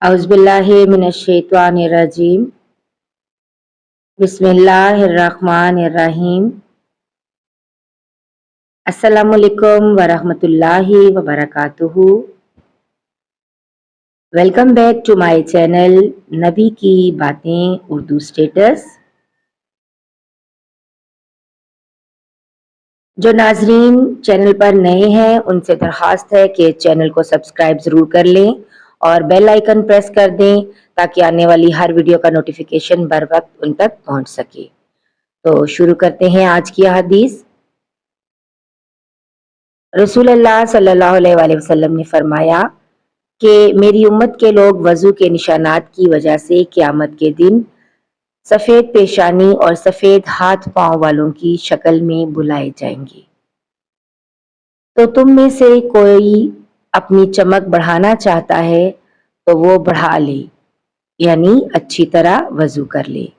औज़ुबिल्लाहि मिनश्शैतानिर्रजीम। बिस्मिल्लाहिर्रहमानिर्रहीम। अस्सलामुअलैकुम वरहमतुल्लाहि वबरकातुहू। Welcome back to my channel नबी की बातें उर्दू स्टेटस। जो नाजरीन चैनल पर नए हैं उनसे दरख्वास्त है कि चैनल को सब्सक्राइब ज़रूर कर लें और बेल आइकन प्रेस कर दें ताकि आने वाली हर वीडियो का नोटिफिकेशन बर वक्त उन तक पहुंच सके। तो शुरू करते हैं आज की हदीस। रसूलुल्लाह सल्लल्लाहु अलैहि वसल्लम ने फरमाया कि मेरी उम्मत के लोग वज़ू के निशानात की वजह से क़यामत के दिन सफ़ेद पेशानी और सफ़ेद हाथ पांव वालों की शक्ल में बुलाए जाएंगे। तो तुम में से कोई अपनी चमक बढ़ाना चाहता है तो वो बढ़ा ले, यानी अच्छी तरह वज़ू कर ले।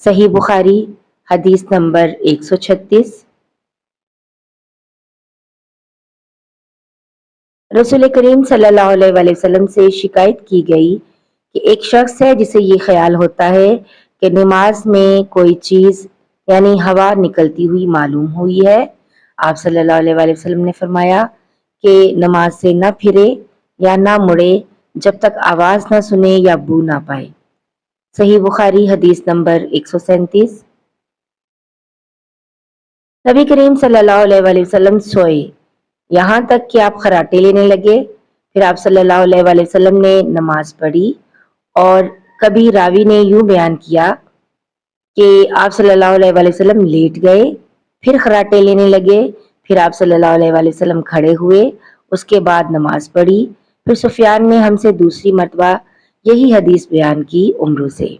सही बुखारी हदीस नंबर 136। रसूल करीम सल्लल्लाहु अलैहि वसल्लम से शिकायत की गई कि एक शख्स है जिसे ये ख्याल होता है कि नमाज में कोई चीज़ यानी हवा निकलती हुई मालूम हुई है। आप सल्लल्लाहु अलैहि वसल्लम ने फरमाया कि नमाज से न फिरे या ना मुड़े जब तक आवाज़ न सुने या बू ना पाए। सही बुखारी हदीस नंबर 137। नबी करीम सल्लल्लाहु अलैहि वसल्लम सोए यहाँ तक कि आप खराटे लेने लगे। फिर आप सल्लल्लाहु अलैहि वसल्लम ने नमाज पढ़ी और कभी रावी ने यूं बयान किया कि आप सल्लल्लाहु अलैहि वसल्लम लेट गए, फिर खराटे लेने लगे, फिर आप सल्लल्लाहु अलैहि वसल्लम खड़े हुए, उसके बाद नमाज पढ़ी। फिर सुफियान ने हमसे दूसरी मरतबा यही हदीस बयान की उम्र से।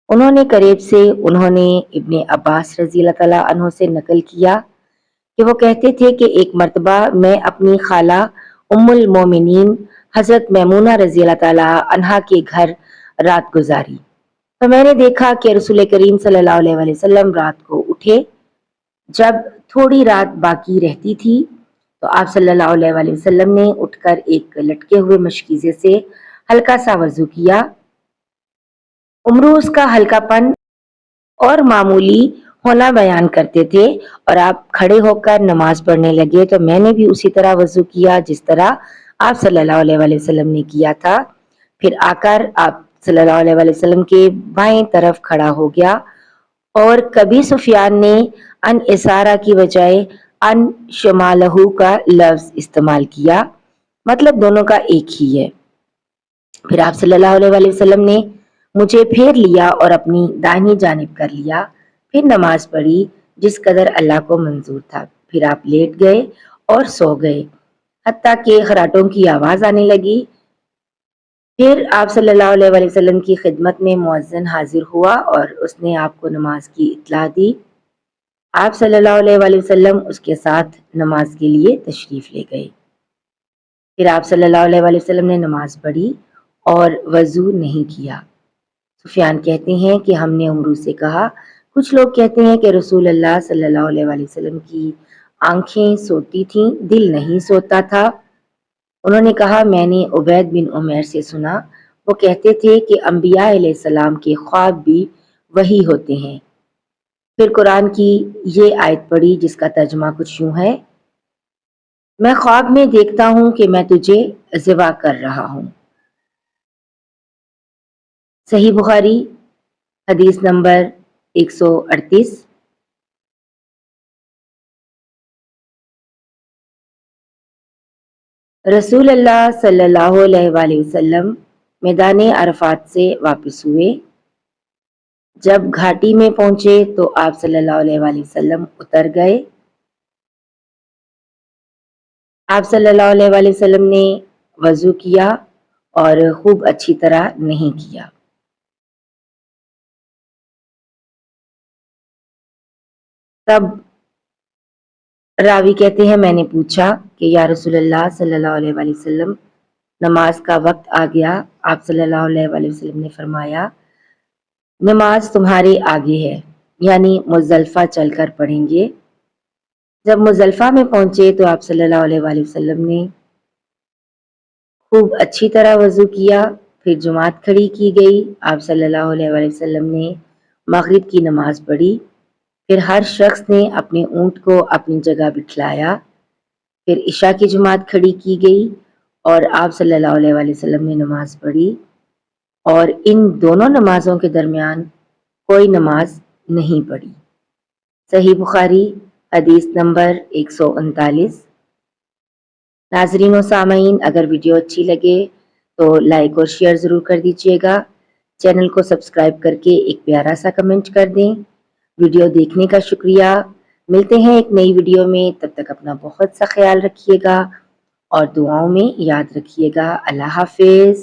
उन्होंने इब्ने अब्बास रज़ी अल्लाह तआला अन्हु से नकल किया कि वो कहते थे कि एक मरतबा मैं अपनी खाला उम्मुल मोमिनीन हज़रत मैमूना रज़ी अल्लाह तआला अन्हा के घर रात गुजारी, तो मैंने देखा कि रसूल करीम सल्लल्लाहु अलैहि वसल्लम रात को उठे। जब थोड़ी रात बाकी रहती थी तो आप सल्लल्लाहु अलैहि वसल्लम ने उठकर एक लटके हुए मशकीज़े से हल्का सा वज़ू किया। उम्रूस का हल्कापन और मामूली होना बयान करते थे और आप खड़े होकर नमाज पढ़ने लगे तो मैंने भी उसी तरह वज़ू किया जिस तरह आप सल्लल्लाहु अलैहि वसल्लम ने किया था। फिर आकर आप सल्लल्लाहु अलैहि वसल्लम के बाएं तरफ खड़ा हो गया और कभी सुफियान ने अन इसारा की बजाय अन शमालहू का लफ्ज इस्तेमाल किया, मतलब दोनों का एक ही है। फिर आप सल्लल्लाहु अलैहि वसल्लम ने मुझे फेर लिया और अपनी दाहिनी जानिब कर लिया, फिर नमाज पढ़ी जिस कदर अल्लाह को मंजूर था। फिर आप लेट गए और सो गए हत्ता कि खराटों की आवाज आने लगी। फिर आप सल्लल्लाहु अलैहि वसल्लम की खिदमत में मुअज्जिन हाजिर हुआ और उसने आपको नमाज की इत्तला दी। आप सल्लल्लाहु अलैहि वसल्लम उसके साथ नमाज के लिए तशरीफ ले गए। फिर आप सल्लल्लाहु अलैहि वसल्लम ने नमाज पढ़ी और वज़ू नहीं किया। सुफियान कहते हैं कि हमने उमरू से कहा, कुछ लोग कहते हैं कि रसूलुल्लाह सल्लल्लाहु अलैहि वसल्लम की आंखें सोती थीं, दिल नहीं सोता था। उन्होंने कहा, मैंने उबैद बिन उमैर से सुना, वो कहते थे कि अंबिया अलैहिस्सलाम के ख्वाब भी वही होते हैं। फिर कुरान की ये आयत पढ़ी जिसका तर्जुमा कुछ यूं है, मैं ख्वाब में देखता हूं कि मैं तुझे ज़िबा कर रहा हूं। सही बुखारी हदीस नंबर 138। रसूल अल्लाह सल्लल्लाहु अलैहि वसल्लम मैदान अरफात से वापस हुए। जब घाटी में पहुंचे तो आप सल्लल्लाहु अलैहि वसल्लम उतर गए। आप सल्लल्लाहु अलैहि वसल्लम ने वज़ू किया और खूब अच्छी तरह नहीं किया। तब रावी कहते हैं, मैंने पूछा कि या रसूलल्लाह सल्लल्लाहु अलैहि वसल्लम, नमाज का वक्त आ गया। आप सल्लल्लाहु अलैहि वसल्लम ने फरमाया, नमाज तुम्हारे आगे है, यानी मुज़दलिफ़ा चलकर पढ़ेंगे। जब मुज़दलिफ़ा में पहुंचे तो आप सल्लल्लाहु अलैहि वसल्लम ने खूब अच्छी तरह वज़ू किया پھر جماعت کھڑی کی گئی، آپ صلی اللہ علیہ وآلہ وسلم نے مغرب کی نماز پڑھی، پھر ہر شخص نے اپنے اونٹ کو اپنی جگہ بٹھلایا، پھر عشاء کی جماعت کھڑی کی گئی اور آپ صلی اللہ علیہ وآلہ وسلم نے نماز پڑھی، اور ان دونوں نمازوں کے درمیان کوئی نماز نہیں پڑھی۔ صحیح بخاری حدیث نمبر 139۔ ناظرین و سامعین، اگر ویڈیو اچھی لگے تو لائک اور شیئر ضرور کر دیجیے گا، چینل کو سبسکرائب کر کے ایک پیارا سا کمنٹ کر دیں۔ ویڈیو دیکھنے کا شکریہ، ملتے ہیں ایک نئی ویڈیو میں، تب تک اپنا بہت سا خیال رکھیے گا اور دعاؤں میں یاد رکھیے گا۔ اللہ حافظ۔